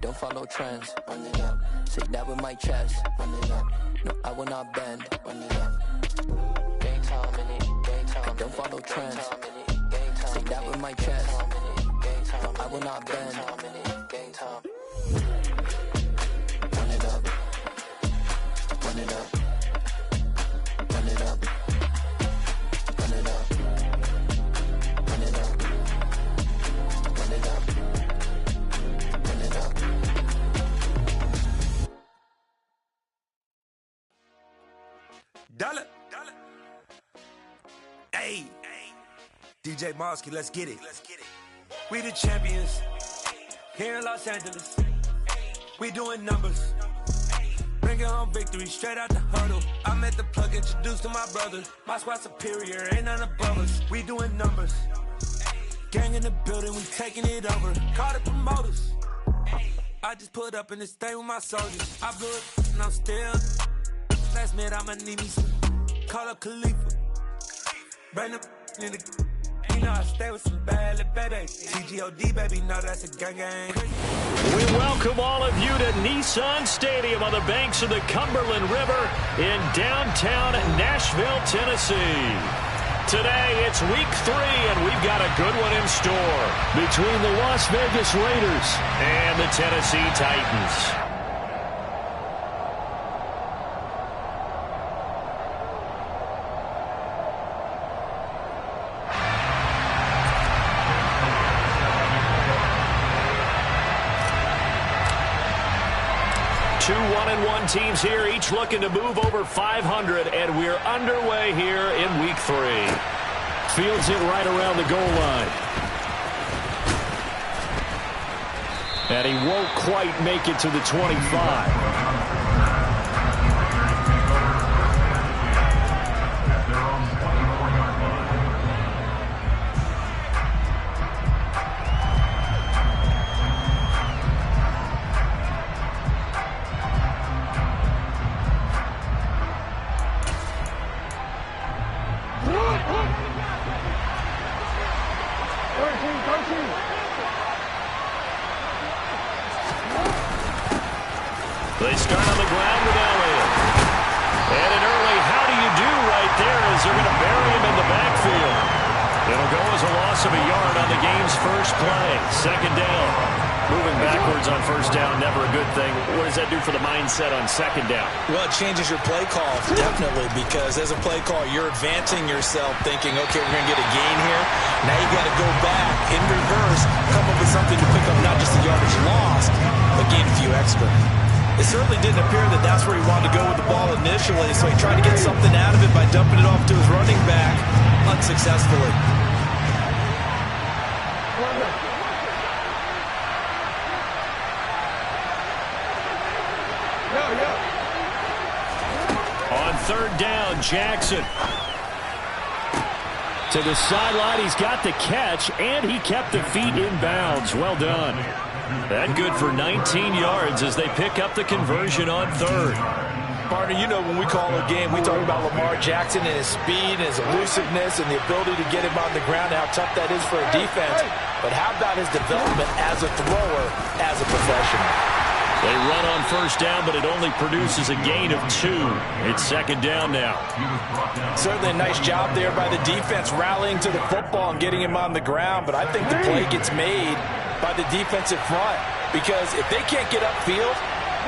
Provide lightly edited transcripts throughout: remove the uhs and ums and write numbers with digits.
Don't follow trends, run it up. Say that with my chest, run it up. No, I will not bend, run it up. Gang time in it, gang time. Don't follow trends, say that with my chest. No, I will not bend, gang time. Run it up, run it up, run it up, run it up, run it up, run it up. Dollar. Hey, DJ Mosky, let's get it. We the champions here in Los Angeles. We doing numbers. Bringing home victory straight out the huddle. I met the plug, introduced to my brother. My squad superior, ain't none above us. We doing numbers. Gang in the building, we taking it over. Call the promoters. I just put up in this thing with my soldiers. I blew it and I'm still. Last minute I'ma need me some. Call up Khalifa. Bring them in the. You know I stay with some bad little baby. TGOD baby, no that's a gang gang. We welcome all of you to Nissan Stadium on the banks of the Cumberland River in downtown Nashville, Tennessee. Today it's week 3 and we've got a good one in store between the Las Vegas Raiders and the Tennessee Titans. Two 1-1 teams here, each looking to move over 500, and we're underway here in week 3. Fields it right around the goal line. And he won't quite make it to the 25. They start on the ground with Elliott. And an early how do you do right there as they're going to bury him in the backfield. It'll go as a loss of a yard on the game's first play. Second down. Moving backwards on first down, never a good thing. What does that do for the mindset on second down? Well, it changes your play call, definitely, because as a play call, you're advancing yourself thinking, okay, we're going to get a gain here. Now you got to go back in reverse, come up with something to pick up not just the yardage lost, but gain a few extra. It certainly didn't appear that that's where he wanted to go with the ball initially, so he tried to get something out of it by dumping it off to his running back unsuccessfully. On third down, Jackson. To the sideline, he's got the catch, and he kept the feet in bounds. Well done. That good for 19 yards as they pick up the conversion on third. Partner, you know when we call a game, we talk about Lamar Jackson and his speed and his elusiveness and the ability to get him on the ground and how tough that is for a defense. But how about his development as a thrower, as a professional? They run on first down, but it only produces a gain of 2. It's second down now. Certainly a nice job there by the defense rallying to the football and getting him on the ground. But I think the play gets made by the defensive front, because if they can't get upfield,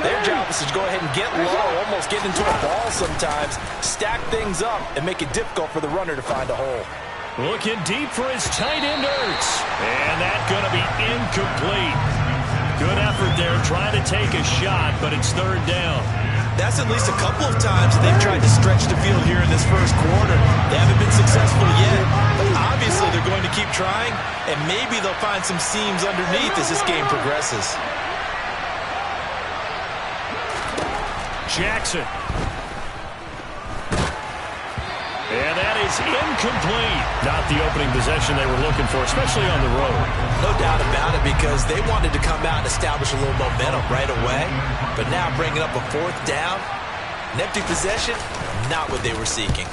their job is to go ahead and get low, almost get into a ball sometimes, stack things up, and make it difficult for the runner to find a hole. Looking deep for his tight end, Ertz. And that's going to be incomplete. Good effort there, trying to take a shot, but it's third down. That's at least a couple of times they've tried to stretch the field here in this first quarter. They haven't been successful yet, but obviously they're going to keep trying, and maybe they'll find some seams underneath as this game progresses. Jackson. And that is incomplete. Not the opening possession they were looking for, especially on the road. No doubt about it, because they wanted to come out and establish a little momentum right away. But now bringing up a fourth down, an empty possession, not what they were seeking.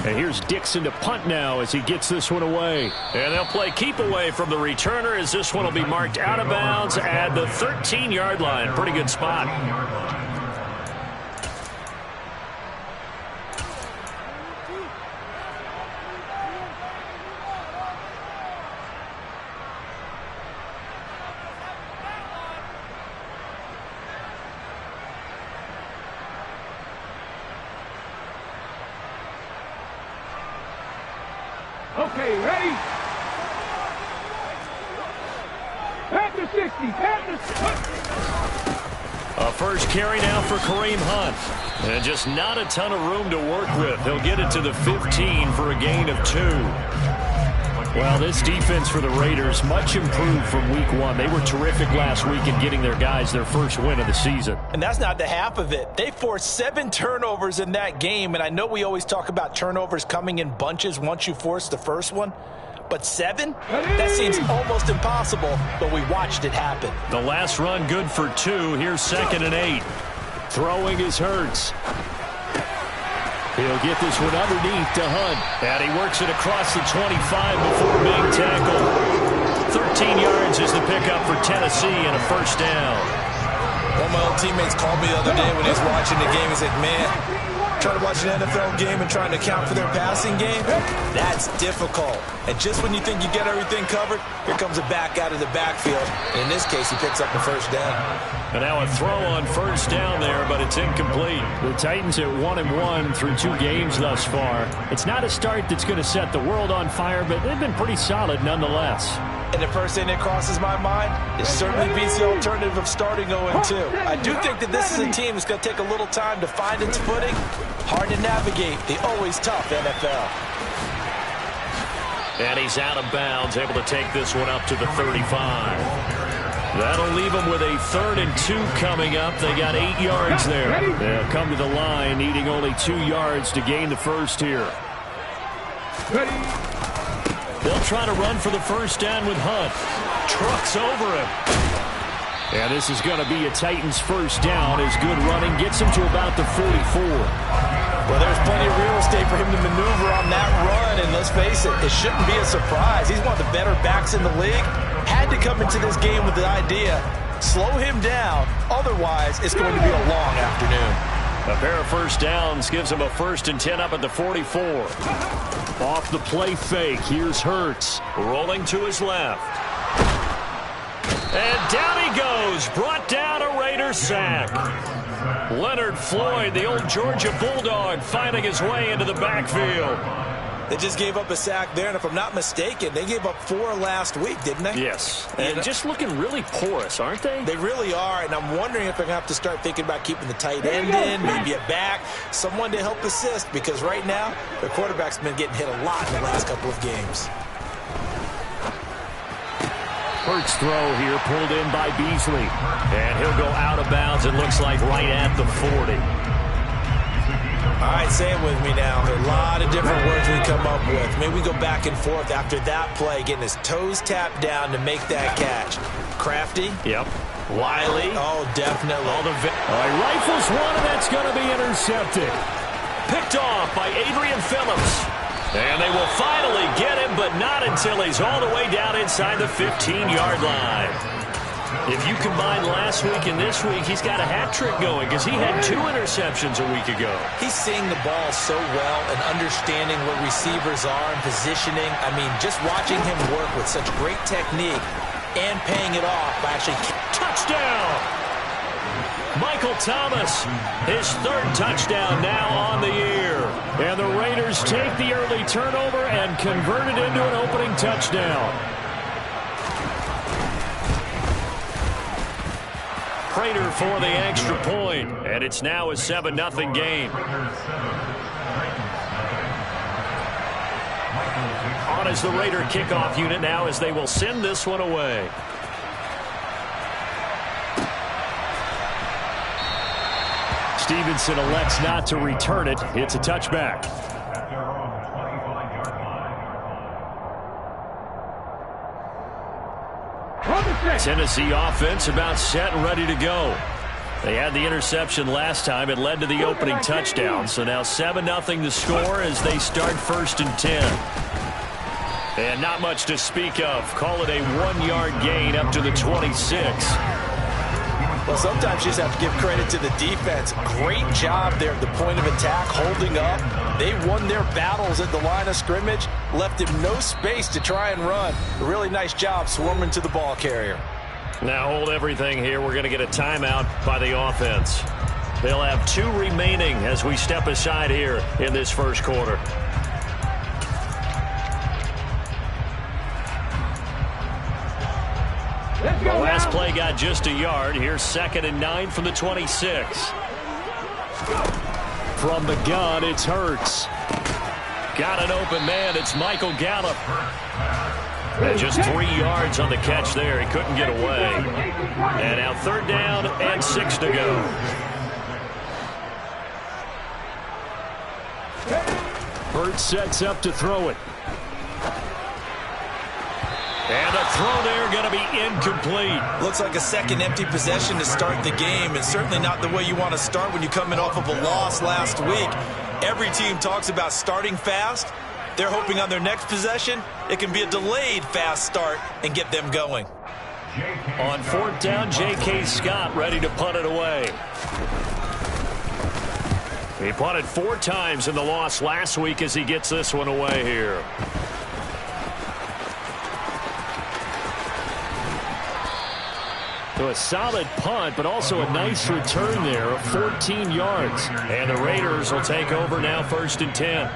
And here's Dixon to punt now as he gets this one away. And they'll play keep away from the returner as this one will be marked out of bounds at the 13-yard line. Pretty good spot. Okay, ready? Panther 60, Panther 60. A first carry now for Kareem Hunt. And just not a ton of room to work with. He'll get it to the 15 for a gain of 2. Well, this defense for the Raiders, much improved from week 1. They were terrific last week in getting their guys their first win of the season. And that's not the half of it. They forced 7 turnovers in that game, and I know we always talk about turnovers coming in bunches once you force the first one. But 7? That seems almost impossible, but we watched it happen. The last run good for 2. Here's 2nd and 8. Throwing is Hurts. He'll get this one underneath to Hunt. And he works it across the 25 before being tackled. 13 yards is the pickup for Tennessee and a first down. One of my old teammates called me the other day when he was watching the game. He's like, man, trying to watch an NFL game and trying to account for their passing game, that's difficult. And just when you think you get everything covered, here comes a back out of the backfield. And in this case, he picks up the first down. And now a throw on first down there, but it's incomplete. The Titans at 1-1 through 2 games thus far. It's not a start that's going to set the world on fire, but they've been pretty solid nonetheless. And the first thing that crosses my mind is certainly beats the alternative of starting 0-2. I do think that this is a team that's going to take a little time to find its footing. Hard to navigate the always tough NFL. And he's out of bounds, able to take this one up to the 35. That'll leave them with a 3rd and 2 coming up. They got 8 yards there. They'll come to the line, needing only 2 yards to gain the first here. They'll try to run for the first down with Hunt. Trucks over him. And this is going to be a Titans first down as good running gets him to about the 44. Well, there's plenty of real estate for him to maneuver on that run, and let's face it, it shouldn't be a surprise. He's one of the better backs in the league. Had to come into this game with the idea, slow him down, otherwise it's going to be a long afternoon. A pair of first downs gives him a 1st and 10 up at the 44. Off the play fake, here's Hurts, rolling to his left. And down he goes, brought down a Raider sack. Leonard Floyd, the old Georgia Bulldog, finding his way into the backfield. They just gave up a sack there, and if I'm not mistaken, they gave up 4 last week, didn't they? Yes, and just looking really porous, aren't they? They really are, and I'm wondering if they're going to have to start thinking about keeping the tight end in, maybe a back, someone to help assist, because right now, their quarterback's been getting hit a lot in the last couple of games. Hurts throw here, pulled in by Beasley. And he'll go out of bounds, it looks like, right at the 40. All right, say it with me now. There are a lot of different words we come up with. Maybe we go back and forth after that play, getting his toes tapped down to make that catch. Crafty? Yep. Wiley? Oh, definitely. Rifles one, and that's going to be intercepted. Picked off by Adrian Phillips. And they will finally get him, but not until he's all the way down inside the 15-yard line. If you combine last week and this week, he's got a hat trick going because he had 2 interceptions a week ago. He's seeing the ball so well and understanding where receivers are and positioning. I mean, just watching him work with such great technique and paying it off by actually... Touchdown! Michael Thomas, his 3rd touchdown now on the year. And the Raiders take the early turnover and convert it into an opening touchdown. Prater for the extra point, and it's now a 7-0 game. On is the Raider kickoff unit now as they will send this one away. Stevenson elects not to return it. It's a touchback. Tennessee offense about set and ready to go. They had the interception last time. It led to the opening touchdown. So now 7-0 the score as they start 1st and 10. And not much to speak of. Call it a 1-yard gain up to the 26. Well, sometimes you just have to give credit to the defense. Great job there at the point of attack, holding up. They won their battles at the line of scrimmage, left him no space to try and run. A really nice job swarming to the ball carrier. Now hold everything here. We're going to get a timeout by the offense. They'll have 2 remaining as we step aside here in this first quarter. The last play got just a yard. Here's 2nd and 9 from the 26. From the gun, it's Hurts. Got an open man. It's Michael Gallup. And just 3 yards on the catch there. He couldn't get away. And now 3rd down and 6 to go. Hurts sets up to throw it. And a throw there going to be incomplete. Looks like a second empty possession to start the game, and certainly not the way you want to start when you're coming off of a loss last week. Every team talks about starting fast. They're hoping on their next possession, it can be a delayed fast start and get them going. On 4th down, J.K. Scott ready to punt it away. He punted 4 times in the loss last week as he gets this one away here. So a solid punt, but also a nice return there of 14 yards. And the Raiders will take over now 1st and 10.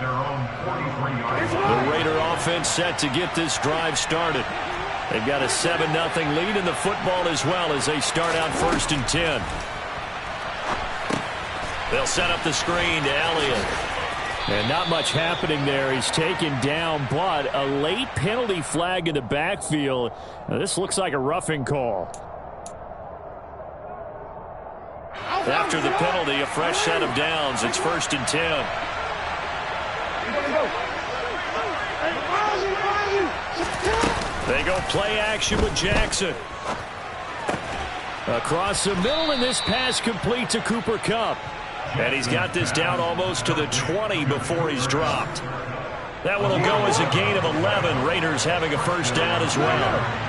The Raider offense set to get this drive started. They've got a 7-0 lead in the football as well as they start out 1st and 10. They'll set up the screen to Elliott. And not much happening there. He's taken down, but a late penalty flag in the backfield. Now, this looks like a roughing call. After the penalty, a fresh set of downs. It's 1st and 10. They go play action with Jackson. Across the middle, and this pass complete to Cooper Kupp. And he's got this down almost to the 20 before he's dropped. That one will go as a gain of 11. Raiders having a 1st down as well.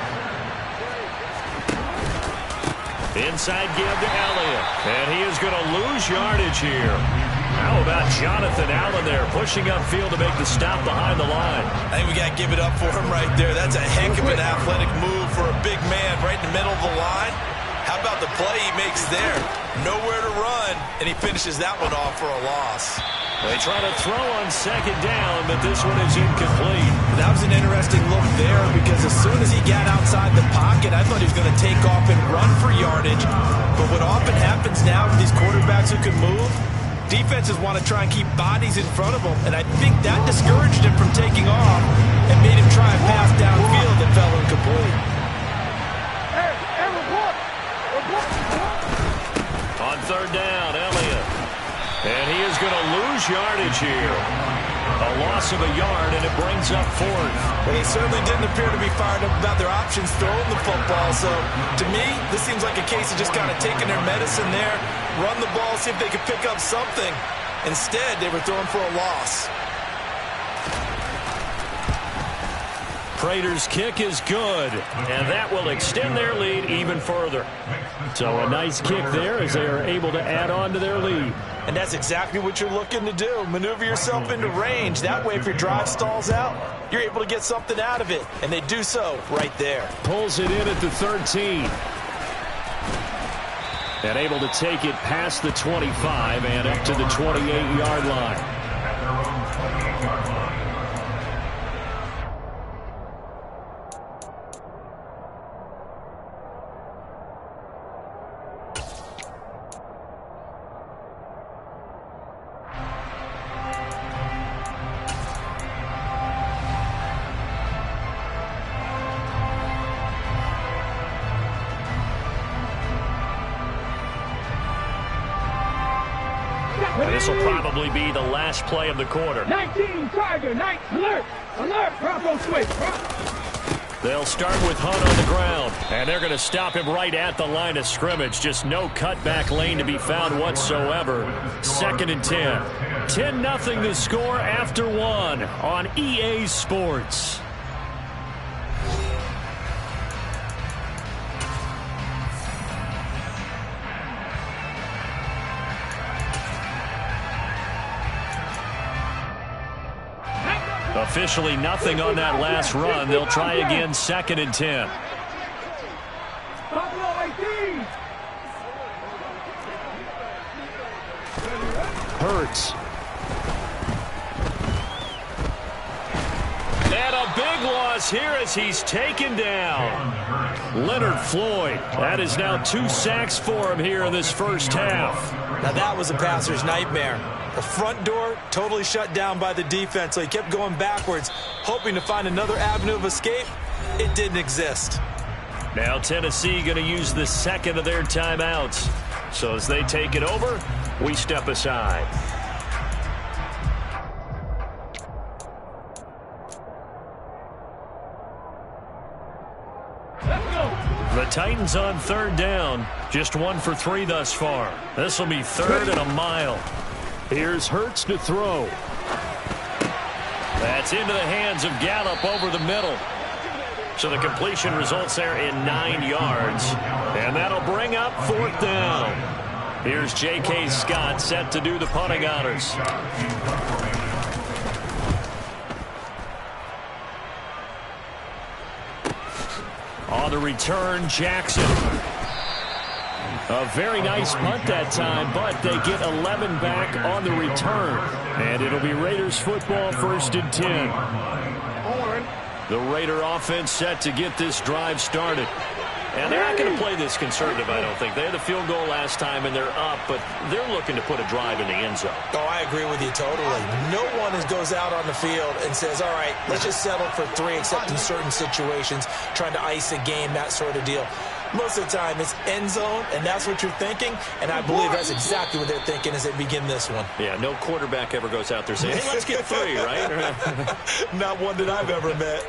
Inside give to Elliott. And he is going to lose yardage here. How about Jonathan Allen there pushing upfield to make the stop behind the line? I think we got to give it up for him right there. That's a heck of an athletic move for a big man right in the middle of the line. How about the play he makes there? Nowhere to run, and he finishes that one off for a loss. They try to throw on 2nd down, but this one is incomplete. That was an interesting look there because as soon as he got outside the pocket, I thought he was going to take off and run for yardage. But what often happens now with these quarterbacks who can move, defenses want to try and keep bodies in front of them, and I think that discouraged him from taking off and made him try and pass downfield that fell incomplete. On 3rd down, Elliott. And he is going to lose yardage here. A loss of a yard, and it brings up 4th. Well, they certainly didn't appear to be fired up about their options throwing the football. So, to me, this seems like a case of just kind of taking their medicine there, run the ball, see if they could pick up something. Instead, they were throwing for a loss. Prater's kick is good, and that will extend their lead even further. So a nice kick there as they are able to add on to their lead. And that's exactly what you're looking to do. Maneuver yourself into range. That way, if your drive stalls out, you're able to get something out of it. And they do so right there. Pulls it in at the 13. And able to take it past the 25 and up to the 28-yard line. And this will probably be the last play of the quarter. 19 Tiger, 9 alert, alert, Bronco switch. They'll start with Hunt on the ground, and they're going to stop him right at the line of scrimmage. Just no cutback lane to be found whatsoever. 2nd and 10. 10-0 the score after 1 on EA Sports. Officially nothing on that last run. They'll try again, 2nd and 10. Hurts. And a big loss here as he's taken down. Leonard Floyd. That is now 2 sacks for him here in this first half. Now that was a passer's nightmare. The front door totally shut down by the defense, so he kept going backwards, hoping to find another avenue of escape. It didn't exist. Now Tennessee going to use the 2nd of their timeouts. So as they take it over, we step aside. The Titans on 3rd down. Just 1 for 3 thus far. This will be 3rd and a mile. Here's Hurts to throw. That's into the hands of Gallup over the middle. So the completion results there in 9 yards. And that'll bring up 4th down. Here's J.K. Scott set to do the punting honors. On the return, Jackson. A very nice punt that time, but they get 11 back on the return. And it'll be Raiders football, 1st and 10. The Raider offense set to get this drive started. And they're not going to play this conservative, I don't think. They had the field goal last time, and they're up, but they're looking to put a drive in the end zone. Oh, I agree with you totally. No one goes out on the field and says, all right, let's just settle for 3, except in certain situations, trying to ice a game, that sort of deal. Most of the time, it's end zone, and that's what you're thinking, and I believe that's exactly what they're thinking as they begin this one. Yeah, no quarterback ever goes out there saying, hey, let's get 3, right? Not one that I've ever met.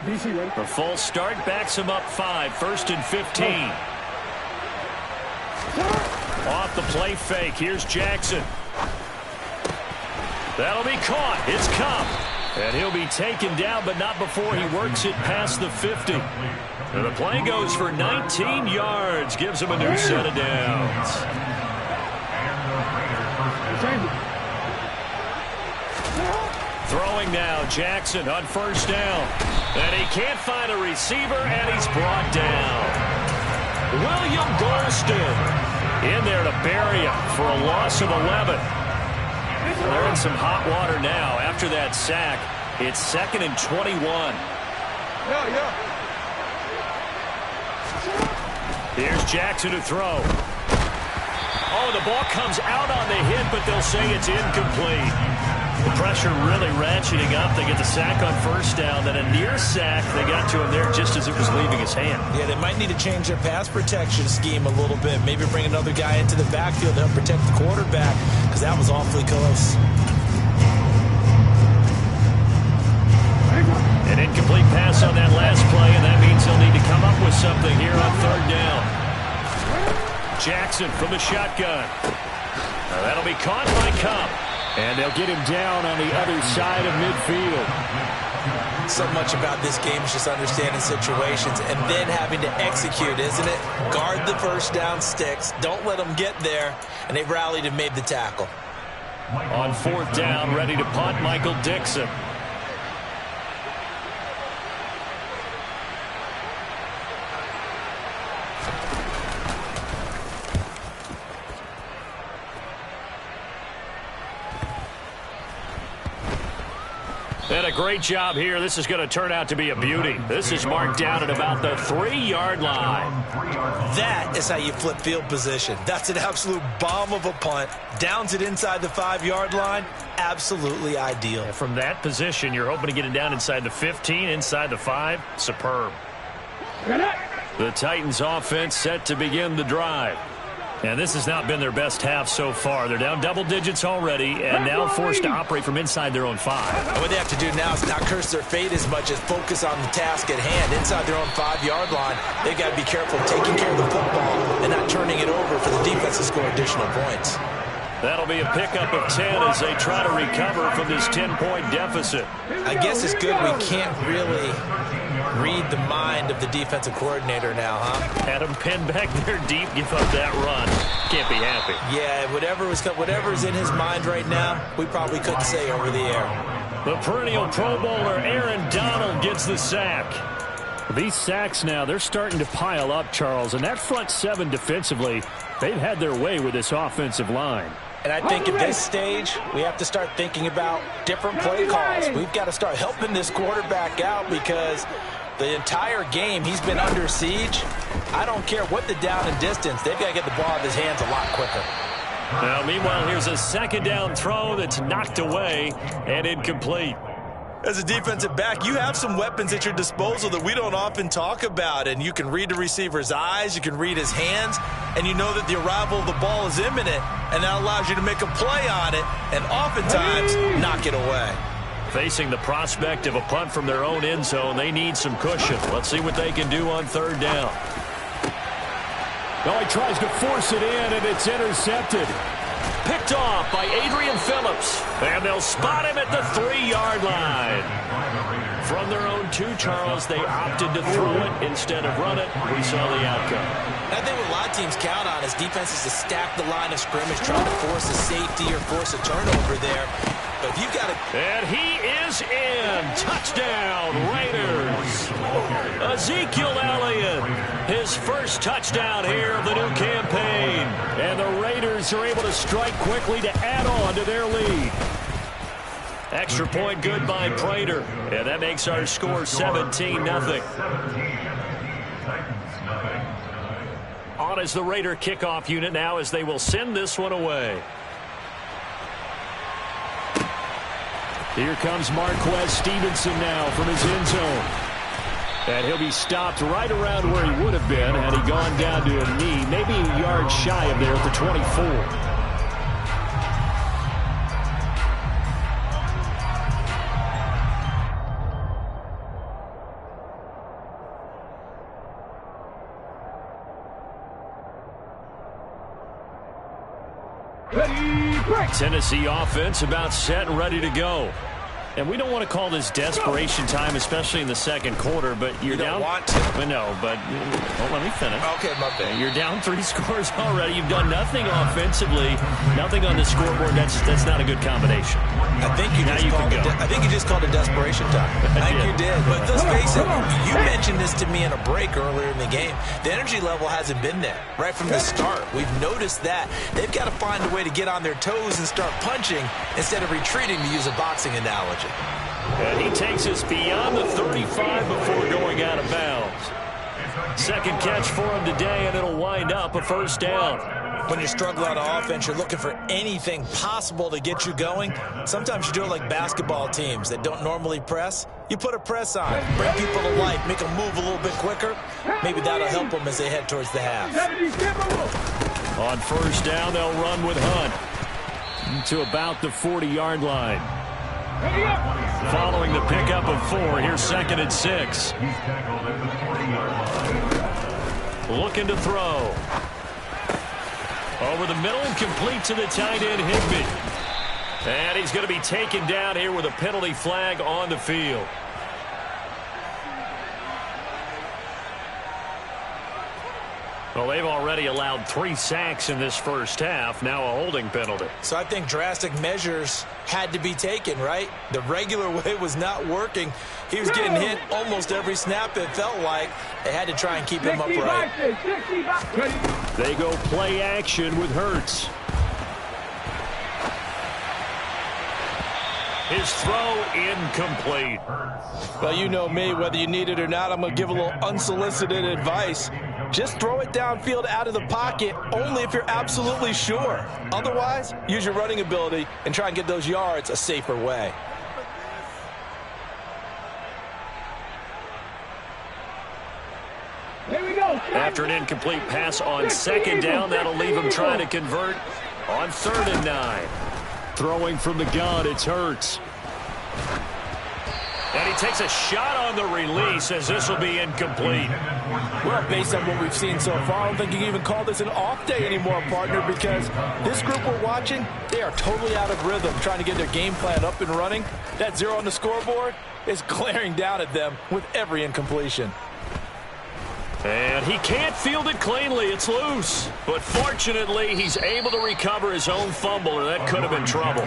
The false start backs him up 5, 1st and 15. Off the play fake, here's Jackson. That'll be caught, it's Kupp. And he'll be taken down, but not before he works it past the 50. And the play goes for 19 yards, gives him a new set of downs. Throwing now, Jackson on 1st down. And he can't find a receiver, and he's brought down. William Golston in there to bury him for a loss of 11. They're in some hot water now. After that sack, it's 2nd and 21. Here's Jackson to throw. Oh, the ball comes out on the hit, but they'll say it's incomplete. The pressure really ratcheting up. They get the sack on 1st down, then a near sack. They got to him there just as it was leaving his hand. Yeah, they might need to change their pass protection scheme a little bit. Maybe bring another guy into the backfield to help protect the quarterback, because that was awfully close. An incomplete pass on that last play, and that means they'll need to come up with something here on 3rd down. Jackson from the shotgun. Now that'll be caught by Kupp. And they'll get him down on the other side of midfield. So much about this game is just understanding situations and then having to execute, isn't it? Guard the 1st down sticks. Don't let them get there. And they rallied and made the tackle. On 4th down, ready to punt, Michael Dixon. And a great job here. This is going to turn out to be a beauty. This is marked down at about the 3-yard line. That is how you flip field position. That's an absolute bomb of a punt. Downs it inside the 5-yard line. Absolutely ideal. And from that position, you're hoping to get it down inside the 15, inside the 5. Superb. The Titans offense set to begin the drive. And this has not been their best half so far. They're down double digits already and now forced to operate from inside their own 5. And what they have to do now is not curse their fate as much as focus on the task at hand. Inside their own 5-yard line, they've got to be careful taking care of the football and not turning it over for the defense to score additional points. That'll be a pickup of 10 as they try to recover from this 10-point deficit. I guess it's good we can't really read the mind of the defensive coordinator now, huh? Had him pinned back there deep, give up that run. Can't be happy. Yeah, whatever's in his mind right now, we probably couldn't say over the air. The perennial Pro Bowler Aaron Donald gets the sack. These sacks now, they're starting to pile up, Charles, and that front 7 defensively, they've had their way with this offensive line. And I think at this stage, we have to start thinking about different play calls. We've got to start helping this quarterback out because the entire game he's been under siege. I don't care what the down and distance. They've got to get the ball out of his hands a lot quicker. Now, meanwhile, here's a second down throw that's knocked away and incomplete. As a defensive back, you have some weapons at your disposal that we don't often talk about, and you can read the receiver's eyes, you can read his hands, and you know that the arrival of the ball is imminent, and that allows you to make a play on it and oftentimes knock it away. Facing the prospect of a punt from their own end zone, they need some cushion. Let's see what they can do on third down. No, he tries to force it in, and it's intercepted. Picked off by Adrian Phillips. And they'll spot him at the 3-yard line. From their own 2, Charles, they opted to throw it instead of run it. We saw the outcome. I think what a lot of teams count on is defenses to stack the line of scrimmage, trying to force a safety or force a turnover there. But if you've got to... And he is in. Touchdown, Raiders. Ezekiel Elliott, his first touchdown here of the new campaign. And the Raiders are able to strike quickly to add on to their lead. Extra point good by Prater. And that makes our score 17-0. On is the Raider kickoff unit now as they will send this one away. Here comes Marquez Stevenson now from his end zone. And he'll be stopped right around where he would have been had he gone down to a knee, maybe a yard shy of there at the 24. Tennessee offense about set and ready to go. And we don't want to call this desperation time, especially in the second quarter, but you're down. You don't want to. But no, but don't let me finish. Okay, my bad. You're down 3 scores already. You've done nothing offensively, nothing on the scoreboard. That's not a good combination. I think you just called it desperation time. I think you did. But let's face it, you mentioned this to me in a break earlier in the game. The energy level hasn't been there right from the start. We've noticed that. They've got to find a way to get on their toes and start punching instead of retreating, to use a boxing analogy. And he takes us beyond the 35 before going out of bounds. Second catch for him today, and it'll wind up a first down. When you struggle on offense, you're looking for anything possible to get you going. Sometimes you do it like basketball teams that don't normally press. You put a press on, bring people to life, make them move a little bit quicker. Maybe that'll help them as they head towards the half. On first down, they'll run with Hunt to about the 40-yard line. Following the pickup of 4, here's 2nd and 6. Looking to throw. Over the middle and complete to the tight end, Higbee. And he's going to be taken down here with a penalty flag on the field. Well, they've already allowed 3 sacks in this first half, now a holding penalty. So I think drastic measures had to be taken, right? The regular way was not working. He was getting hit almost every snap, it felt like. They had to try and keep him upright. They go play action with Hurts. His throw incomplete. Well, you know me, whether you need it or not, I'm going to give a little unsolicited advice. Just throw it downfield out of the pocket only if you're absolutely sure. Otherwise, use your running ability and try and get those yards a safer way. Here we go. After an incomplete pass on second down, that'll leave him trying to convert on 3rd and 9. Throwing from the gun, it's Hurts. And he takes a shot on the release as this will be incomplete. Well, based on what we've seen so far, I don't think you can even call this an off day anymore, partner, because this group we're watching, they are totally out of rhythm, trying to get their game plan up and running. That 0 on the scoreboard is glaring down at them with every incompletion. And he can't field it cleanly. It's loose. But fortunately, he's able to recover his own fumble, or that could have been trouble.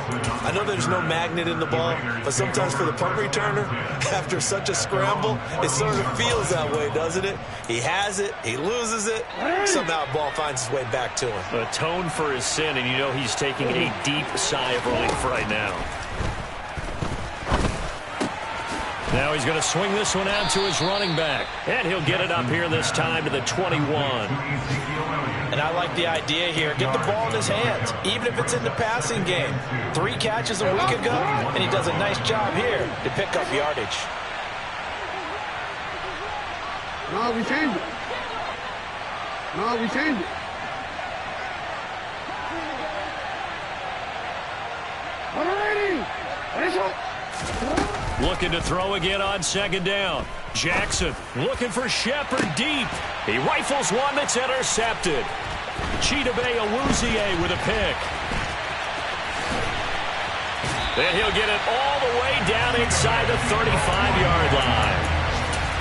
I know there's no magnet in the ball, but sometimes for the punt returner, after such a scramble, it sort of feels that way, doesn't it? He has it, he loses it, somehow the ball finds its way back to him. Atone for his sin, and you know he's taking a deep sigh of relief right now. Now he's going to swing this one out to his running back. And he'll get it up here this time to the 21. And I like the idea here. Get the ball in his hands, even if it's in the passing game. 3 catches a week ago, and he does a nice job here to pick up yardage. No, we changed it. No, we changed it. All right, ready? Looking to throw again on 2nd down. Jackson looking for Shepard deep. He rifles one that's intercepted. Chidobe Awuzie with a pick. And he'll get it all the way down inside the 35-yard line.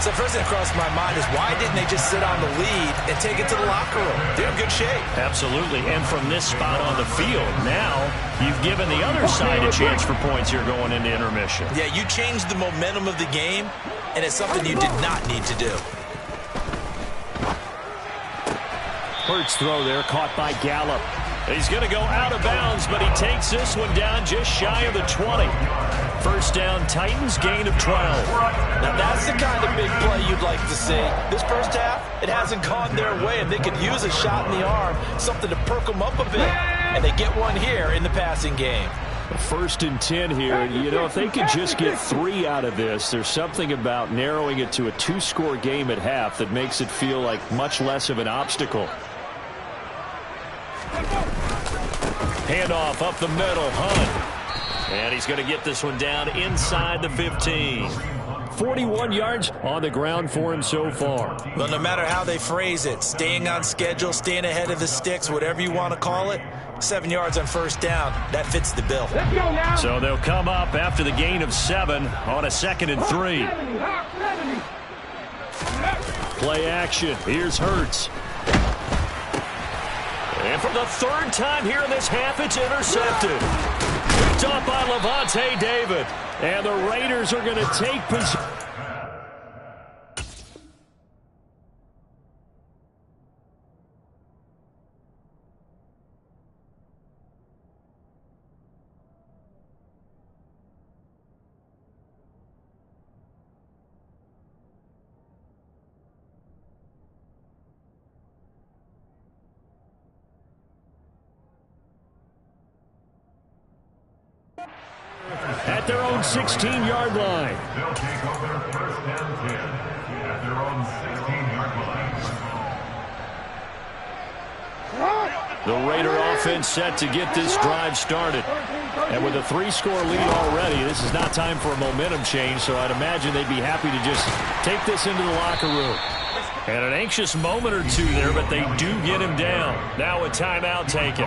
So the first thing that crossed my mind is why didn't they just sit on the lead and take it to the locker room? They're in good shape. Absolutely. And from this spot on the field, now you've given the other side a chance for points here going into intermission. Yeah, you changed the momentum of the game, and it's something you did not need to do. Hurts throw there, caught by Gallup. He's going to go out of bounds, but he takes this one down just shy of the 20. First down, Titans, gain of 12. Now that's the kind of big play you'd like to see. This first half, it hasn't gone their way, and they could use a shot in the arm, something to perk them up a bit. And they get one here in the passing game. 1st and 10 here. You know, if they could just get 3 out of this, there's something about narrowing it to a 2-score game at half that makes it feel like much less of an obstacle. Handoff up the middle, Hunt. And he's going to get this one down inside the 15. 41 yards on the ground for him so far. Well, no matter how they phrase it, staying on schedule, staying ahead of the sticks, whatever you want to call it, 7 yards on first down, that fits the bill. Let's go now. So they'll come up after the gain of 7 on a 2nd and 3. Play action. Here's Hurts. And for the 3rd time here in this half, it's intercepted. Picked off by Lavonte David. And the Raiders are going to take possession. At their own 16-yard line. They'll take over 1st and 10 at their own 16-yard line. The Raider offense set to get this drive started. And with a 3-score lead already, this is not time for a momentum change, so I'd imagine they'd be happy to just take this into the locker room. And an anxious moment or two there, but they do get him down. Now a timeout taken.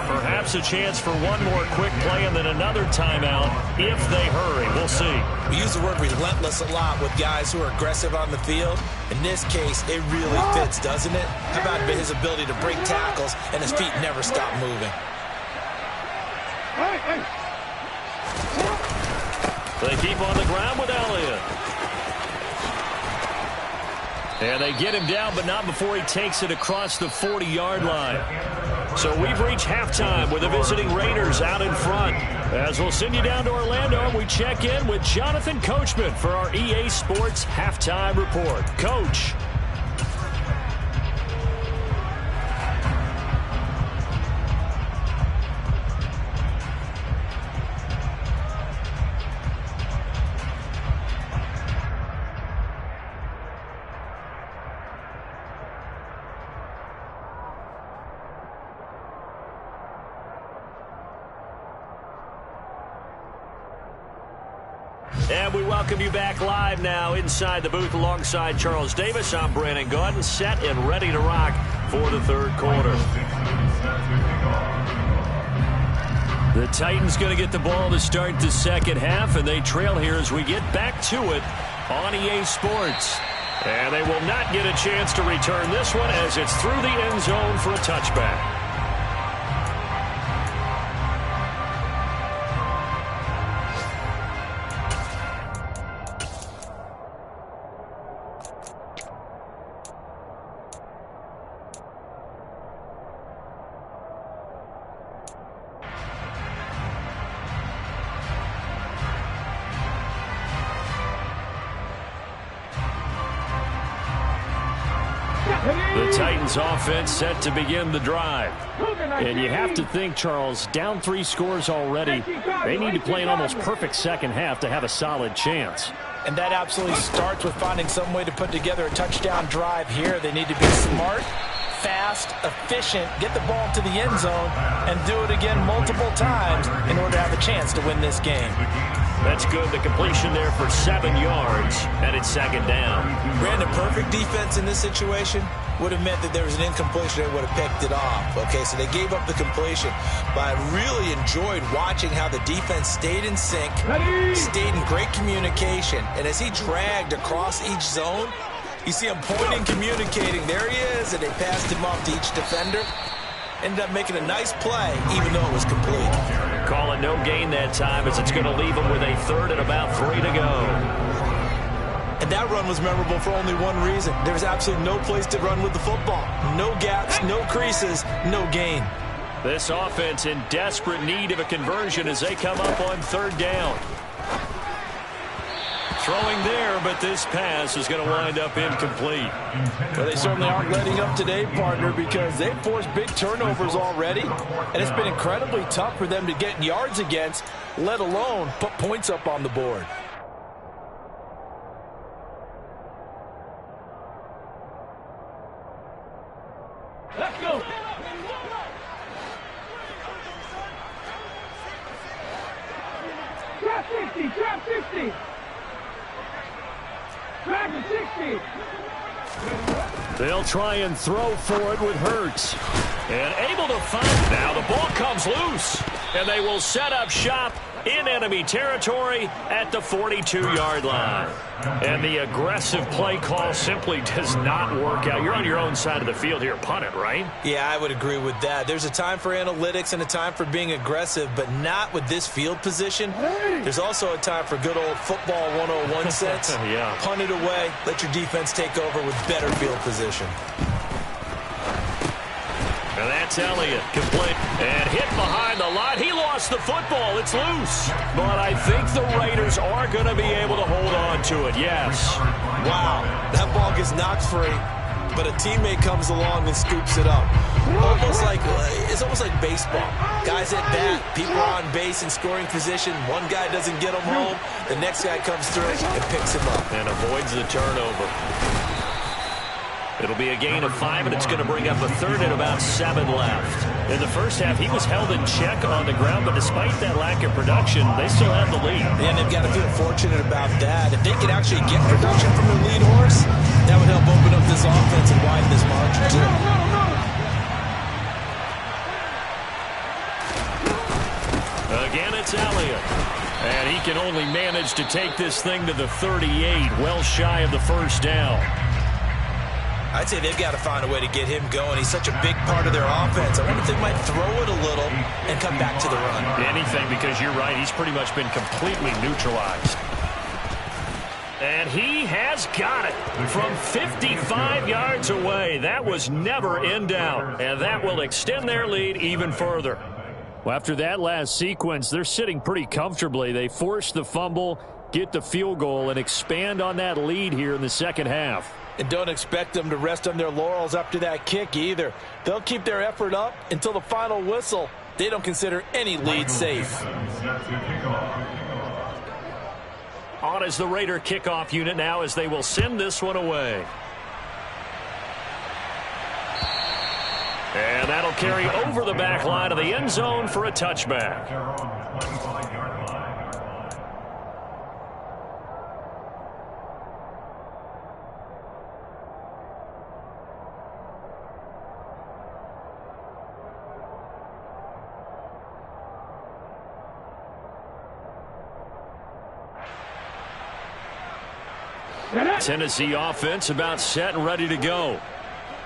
Perhaps a chance for one more quick play and then another timeout if they hurry. We'll see. We use the word relentless a lot with guys who are aggressive on the field. In this case, it really fits, doesn't it? How about his ability to break tackles and his feet never stop moving? They keep on the ground with Elliott. And they get him down, but not before he takes it across the 40-yard line. So we've reached halftime with the visiting Raiders out in front. As we'll send you down to Orlando, and we check in with Jonathan Coachman for our EA Sports Halftime Report. Coach. And we welcome you back live now inside the booth alongside Charles Davis. I'm Brandon Gaudin, set and ready to rock for the third quarter. The Titans going to get the ball to start the second half, and they trail here as we get back to it on EA Sports. And they will not get a chance to return this one as it's through the end zone for a touchback. The Titans offense set to begin the drive. And you have to think, Charles, down 3 scores already. They need to play an almost perfect second half to have a solid chance. And that absolutely starts with finding some way to put together a touchdown drive here. They need to be smart, fast, efficient, get the ball to the end zone, and do it again multiple times in order to have a chance to win this game. That's good. The completion there for 7 yards, and it's second down. Brandon, perfect defense in this situation would have meant that there was an incompletion and would have picked it off. Okay, so they gave up the completion, but I really enjoyed watching how the defense stayed in sync, stayed in great communication, and as he dragged across each zone, you see him pointing, communicating. There he is, and they passed him off to each defender. Ended up making a nice play, even though it was complete. Call it no gain that time as it's going to leave them with a third and about 3 to go. And that run was memorable for only one reason. There's absolutely no place to run with the football. No gaps, no creases, no gain. This offense in desperate need of a conversion as they come up on third down. Throwing there, but this pass is going to wind up incomplete. Well, they certainly aren't letting up today, partner, because they've forced big turnovers already, and it's been incredibly tough for them to get yards against, let alone put points up on the board. Let's go. Trap 60, trap 60. Trap 60. They'll try and throw for it with Hurts. And able to find. Now the ball comes loose. And they will set up shop in enemy territory at the 42-yard line. And the aggressive play call simply does not work out. You're on your own side of the field here. Punt it, right? Yeah, I would agree with that. There's a time for analytics and a time for being aggressive, but not with this field position. There's also a time for good old football 101 sense. Yeah. Punt it away. Let your defense take over with better field position. And that's Elliott, complete, and hit behind the line. He lost the football. It's loose. But I think the Raiders are going to be able to hold on to it, yes. Wow, that ball gets knocked free, but a teammate comes along and scoops it up. It's almost like baseball. Guys at bat, people are on base in scoring position. One guy doesn't get him home. The next guy comes through and picks him up. And avoids the turnover. It'll be a gain of 5, and it's going to bring up a third and about 7 left. In the first half, he was held in check on the ground, but despite that lack of production, they still have the lead. And they've got to feel fortunate about that. If they can actually get production from their lead horse, that would help open up this offense and widen this margin, too. Again, it's Elliott. And he can only manage to take this thing to the 38, well shy of the first down. I'd say they've got to find a way to get him going. He's such a big part of their offense. I wonder if they might throw it a little and come back to the run. Anything, because you're right. He's pretty much been completely neutralized. And he has got it from 55 yards away. That was never in doubt. And that will extend their lead even further. Well, after that last sequence, they're sitting pretty comfortably. They force the fumble, get the field goal, and expand on that lead here in the second half. And don't expect them to rest on their laurels after that kick either. They'll keep their effort up until the final whistle. They don't consider any lead safe. On is the Raider kickoff unit now as they will send this one away. And that'll carry over the back line of the end zone for a touchback. Tennessee offense about set and ready to go.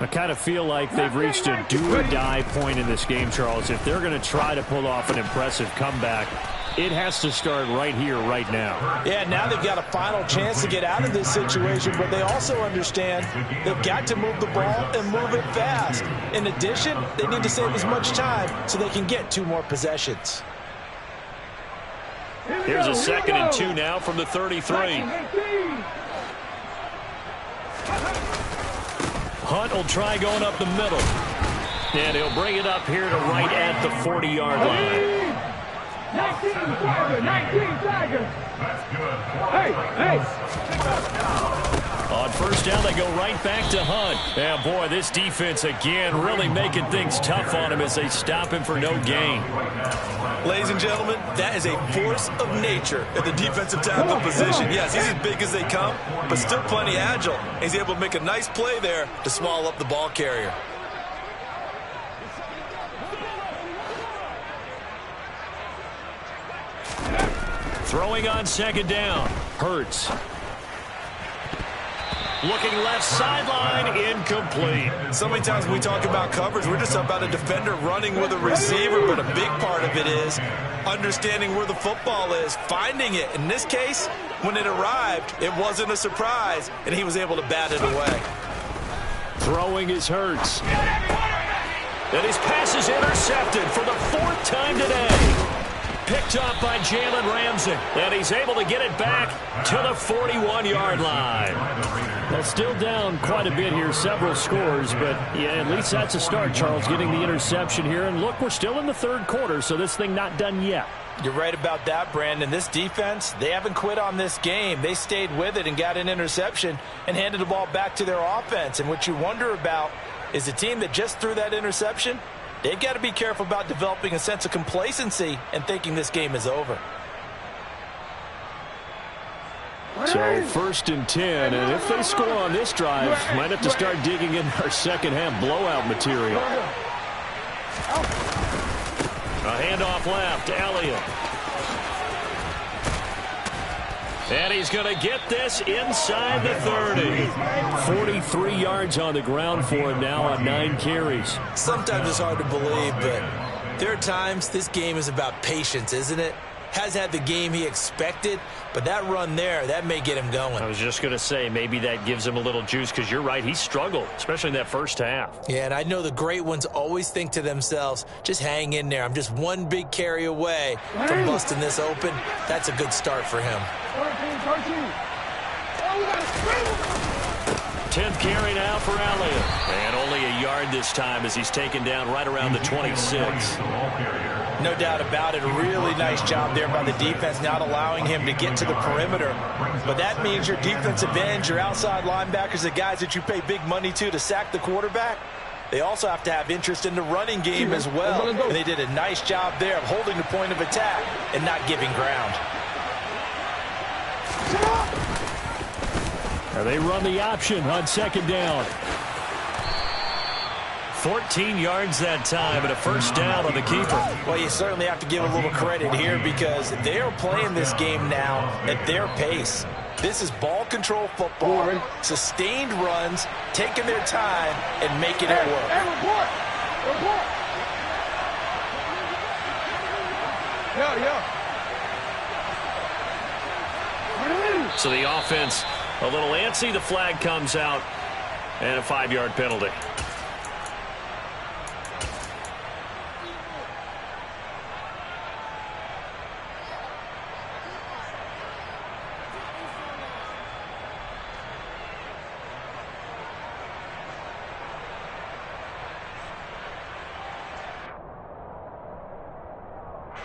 I kind of feel like they've reached a do-or-die point in this game, Charles. If they're going to try to pull off an impressive comeback, it has to start right here, right now. Yeah, now they've got a final chance to get out of this situation, but they also understand they've got to move the ball and move it fast. In addition, they need to save as much time so they can get 2 more possessions. Here's a 2nd and 2 now from the 33. Hunt will try going up the middle. And he'll bring it up here to right at the 40-yard line. 19 Tigers. Hey. On first down, they go right back to Hunt. And, boy, this defense, again, really making things tough on him as they stop him for no gain. Ladies and gentlemen, that is a force of nature at the defensive tackle position. Yes, he's as big as they come, but still plenty agile. He's able to make a nice play there to swallow up the ball carrier. Throwing on 2nd down. Hurts. Looking left sideline, incomplete. So many times when we talk about coverage, we're just about a defender running with a receiver, but a big part of it is understanding where the football is, finding it. In this case, when it arrived, it wasn't a surprise, and he was able to bat it away. Throwing is Hurts. And his pass is intercepted for the 4th time today. Picked up by Jalen Ramsey. And he's able to get it back to the 41-yard line. Well, still down quite a bit here, several scores, but yeah, at least that's a start, Charles, getting the interception here. And look, we're still in the 3rd quarter, so this thing not done yet. You're right about that, Brandon. This defense, they haven't quit on this game. They stayed with it and got an interception and handed the ball back to their offense. And what you wonder about is the team that just threw that interception, they've got to be careful about developing a sense of complacency and thinking this game is over. So 1st and 10, and if they score on this drive, might have to start digging in our second-half blowout material. A handoff left, Elliott. And he's going to get this inside the 30. 43 yards on the ground for him now on 9 carries. Sometimes it's hard to believe, but there are times this game is about patience, isn't it? Has had the game he expected, but that run there, that may get him going. I was just going to say, maybe that gives him a little juice, because you're right, he struggled, especially in that first half. Yeah, and I know the great ones always think to themselves, just hang in there. I'm just one big carry away from busting this open. That's a good start for him. 10th carry now for Elliott. And only a yard this time as he's taken down right around the 26. No doubt about it. A really nice job there by the defense, not allowing him to get to the perimeter. But that means your defensive ends, your outside linebackers, the guys that you pay big money to sack the quarterback, they also have to have interest in the running game as well. And they did a nice job there of holding the point of attack and not giving ground. Now they run the option on 2nd down. 14 yards that time, and a first down on the keeper. Well, you certainly have to give a little credit here because they are playing this game now at their pace. This is ball control football, sustained runs, taking their time, and making it work. Report. So the offense a little antsy. The flag comes out, and a 5-yard penalty.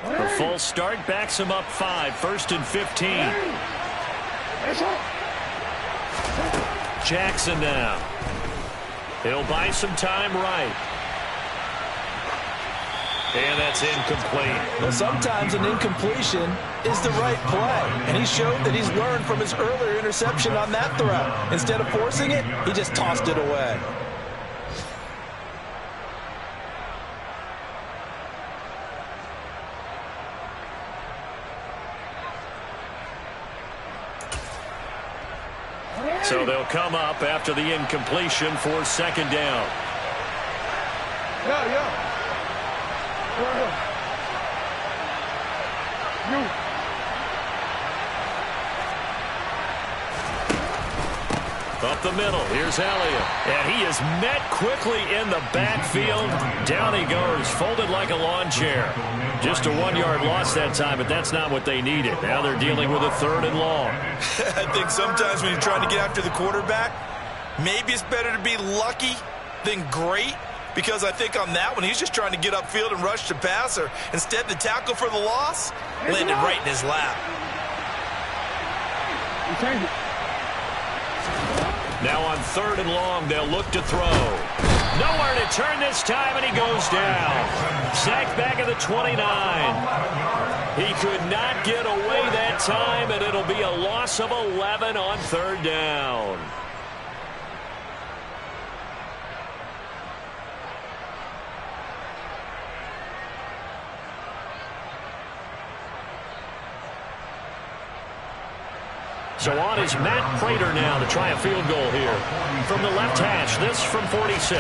A full start backs him up 5, 1st and 15. Jackson now. He'll buy some time right. And that's incomplete. Well, sometimes an incompletion is the right play. And he showed that he's learned from his earlier interception on that throw. Instead of forcing it, he just tossed it away. So they'll come up after the incompletion for second down. Up the middle, here's Elliott. And he is met quickly in the backfield. Down he goes, folded like a lawn chair. Just a 1-yard loss that time, but that's not what they needed. Now they're dealing with a 3rd and long. I think sometimes when you're trying to get after the quarterback, maybe it's better to be lucky than great, because I think on that one, he's just trying to get upfield and rush the passer. Instead, the tackle for the loss landed right in his lap. Now on 3rd and long, they'll look to throw. Nowhere to turn this time, and he goes down. Sacked back at the 29. He could not get away that time, and it'll be a loss of 11 on 3rd down. So on is Matt Prater now to try a field goal here. From the left hash, this from 46.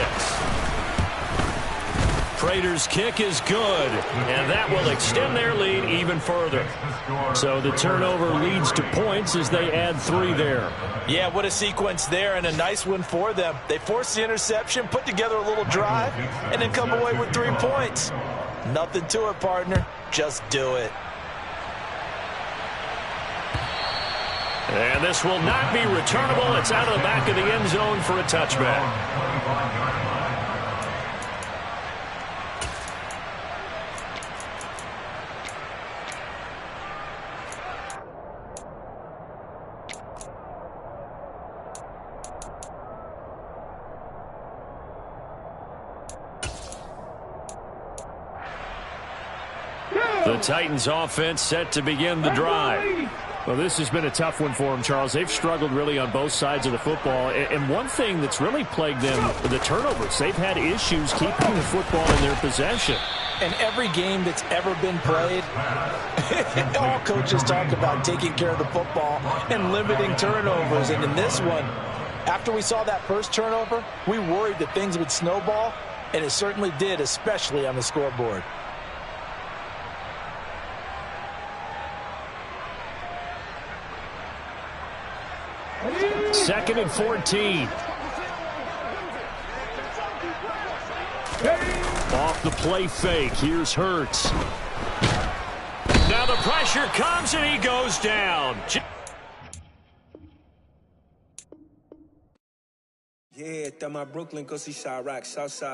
Prater's kick is good, and that will extend their lead even further. So the turnover leads to points as they add 3 there. Yeah, what a sequence there, and a nice one for them. They force the interception, put together a little drive, and then come away with 3 points. Nothing to it, partner. Just do it. And this will not be returnable. It's out of the back of the end zone for a touchback. The Titans offense set to begin the drive. Well, this has been a tough one for them, Charles. They've struggled really on both sides of the football. And one thing that's really plagued them, the turnovers. They've had issues keeping the football in their possession. And every game that's ever been played, all coaches talk about taking care of the football and limiting turnovers. And in this one, after we saw that first turnover, we worried that things would snowball, and it certainly did, especially on the scoreboard. Second and 14. Off the play fake. Here's Hurts. Now the pressure comes and he goes down. Yeah, está my Brooklyn, cause he shot rock, Southside.